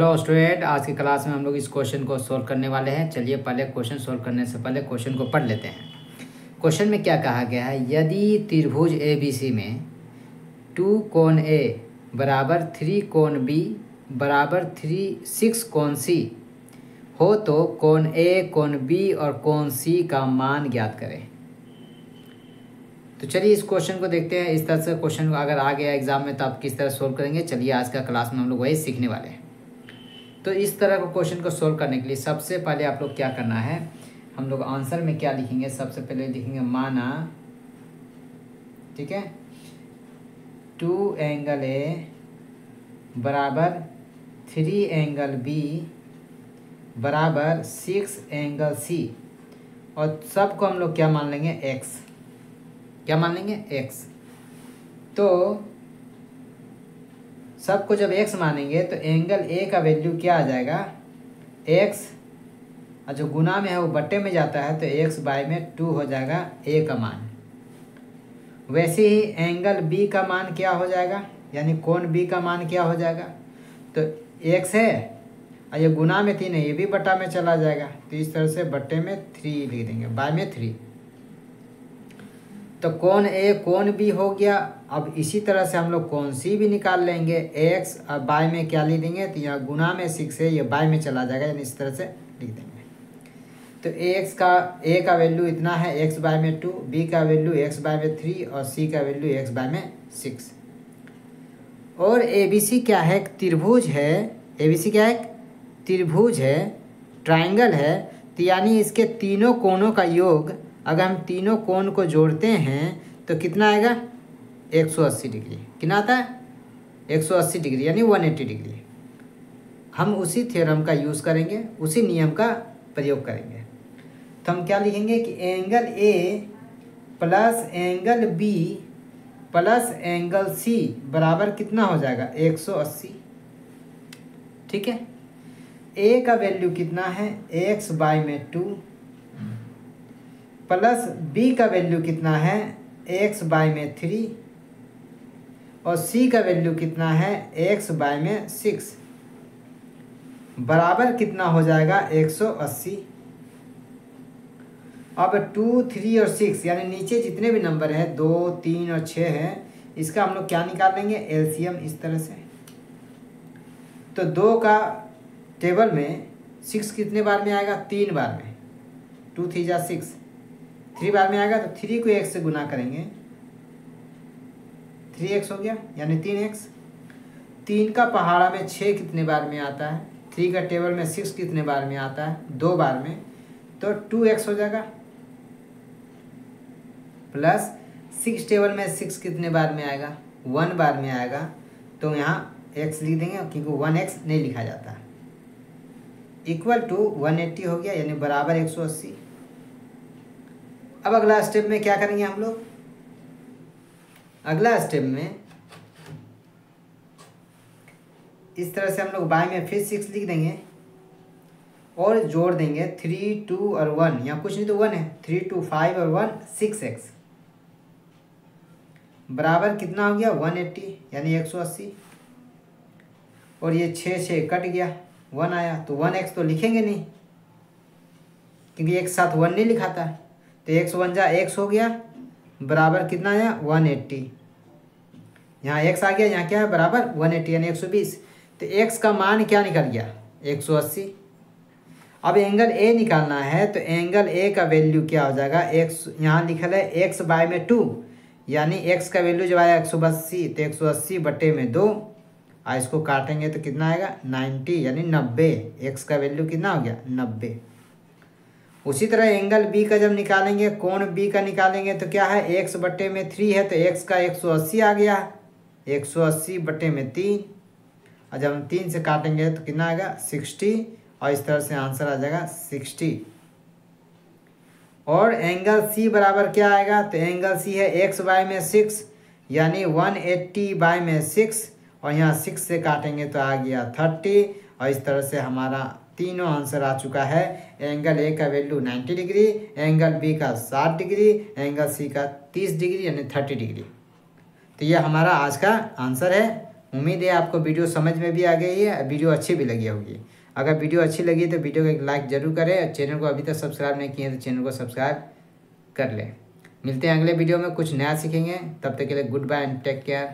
Hello student, आज की class में हम लोग इस क्वेश्चन को सोल्व करने वाले हैं। चलिए पहले क्वेश्चन सोल्व करने से पहले क्वेश्चन को पढ़ लेते हैं। क्वेश्चन में क्या कहा गया है, यदि त्रिभुज ABC में 2 कोण A बराबर 3 कोण B बराबर 6 कोण C हो तो कोण A, कोण B और कोण C का मान ज्ञात करें। तो चलिए इस क्वेश्चन को देखते हैं। इस तरह से क्वेश्चन अगर आ गया एग्जाम में तो आप किस तरह सोल्व करेंगे, चलिए आज का क्लास में हम लोग वही सीखने वाले हैं। तो इस तरह का क्वेश्चन को सोल्व करने के लिए सबसे पहले आप लोग क्या करना है, हम लोग आंसर में क्या लिखेंगे, सबसे पहले लिखेंगे माना, ठीक है, 2 एंगल A बराबर 3 एंगल B बराबर 6 एंगल C और सबको हम लोग क्या मान लेंगे, X। क्या मान लेंगे, X। तो सबको जब x मानेंगे तो एंगल A का वैल्यू क्या आ जाएगा, x, और जो गुना में है वो बट्टे में जाता है तो x बाय में 2 हो जाएगा A का मान। वैसे ही एंगल B का मान क्या हो जाएगा, यानी कोण B का मान क्या हो जाएगा, तो x है और ये गुना में 3 है, ये भी बट्टा में चला जाएगा, तो इस तरह से बट्टे में 3 लिख देंगे, बाय में 3। तो कोण A कोण B हो गया। अब इसी तरह से हम लोग कोण C भी निकाल लेंगे, x और बाय में क्या लिख देंगे, तो यहाँ गुना में 6 है, ये बाय में चला जाएगा, यानी इस तरह से लिख देंगे। तो A का वैल्यू इतना है, x बाय में 2, B का वैल्यू x बाय में 3 और C का वैल्यू x बाय में 6। और ABC क्या है, त्रिभुज है। ABC क्या है, त्रिभुज है, ट्राइंगल है, तो यानी इसके तीनों कोणों का योग, अगर हम तीनों कोण को जोड़ते हैं तो कितना आएगा, 180 डिग्री। कितना आता है, 180 डिग्री, यानी 180 डिग्री। हम उसी थ्योरम का यूज़ करेंगे, उसी नियम का प्रयोग करेंगे। तो हम क्या लिखेंगे कि angle A plus angle B plus angle C बराबर कितना हो जाएगा, 180। ठीक है, A का वैल्यू कितना है, x बाय में 2 प्लस B का वैल्यू कितना है, x बाय में 3 और C का वैल्यू कितना है, x बाय में 6 बराबर कितना हो जाएगा, 180। अब 2, 3 और 6 यानी नीचे जितने भी नंबर हैं 2, 3 और 6 हैं, इसका हम लोग क्या निकाल लेंगे, एलसीएम, इस तरह से। तो 2 का टेबल में 6 कितने बार में आएगा, 3 बार में, 2 3 जा 6, 3 बार में आएगा, तो 3 को 1 से गुना करेंगे, 3x हो गया, यानी 3x। 3 का पहाड़ा में 6 कितने बार में आता है, 3 का टेबल में 6 कितने बार में आता है, 2 बार में, तो 2x हो जाएगा। प्लस 6 टेबल में 6 कितने बार में आएगा, 1 बार में आएगा, तो यहाँ x लिख देंगे क्योंकि 1x नहीं लिखा जाता। इक्वल टू 180 हो गया, यानी बराबर 180। अब अगला स्टेप में क्या करेंगे हम लोग, अगला स्टेप में इस तरह से हम लोग बाय में फिर 6 लिख देंगे और जोड़ देंगे 3, 2 और 1, यहाँ कुछ नहीं तो 1 है, 3, 2, 5 और 1 6x बराबर कितना हो गया, 180, यानी 180। और ये 6 कट गया, 1 आया, तो 1x तो लिखेंगे नहीं क्योंकि एक साथ 1 नहीं लिखाता है, तो x 1 जा x हो गया, बराबर कितना आया, 180। यहाँ x आ गया, यहाँ क्या है, बराबर 180 यानी 120। तो x का मान क्या निकल गया, 180। अब एंगल A निकालना है, तो एंगल A का वैल्यू क्या हो जाएगा, x यहाँ लिखल है x बाय में 2, यानी x का वैल्यू जब आया 180, तो 180 बटे में 2, और इसको काटेंगे तो कितना आएगा, 90, यानी 90। x का वैल्यू कितना हो गया, 90। उसी तरह एंगल B का जब निकालेंगे, कोण B का निकालेंगे, तो क्या है, x बटे में 3 है, तो x का 180 आ गया, 180 बटे में 3, और जब हम 3 से काटेंगे तो कितना आएगा, 60, और इस तरह से आंसर आ जाएगा 60। और एंगल C बराबर क्या आएगा, तो एंगल C है x बाय में 6, यानी 180 बाय में 6, और यहाँ 6 से काटेंगे तो आ गया 30, और इस तरह से हमारा तीनों आंसर आ चुका है। एंगल A का वैल्यू 90 डिग्री, एंगल B का 60 डिग्री, एंगल C का 30 डिग्री यानी 30 डिग्री। तो ये हमारा आज का आंसर है। उम्मीद है आपको वीडियो समझ में भी आ गई है, वीडियो अच्छी भी लगी होगी। अगर वीडियो अच्छी लगी तो वीडियो को एक लाइक जरूर करें और चैनल को अभी तक सब्सक्राइब नहीं किए तो चैनल को सब्सक्राइब कर लें। मिलते हैं अगले वीडियो में, कुछ नया सीखेंगे। तब तक के लिए goodbye and take care.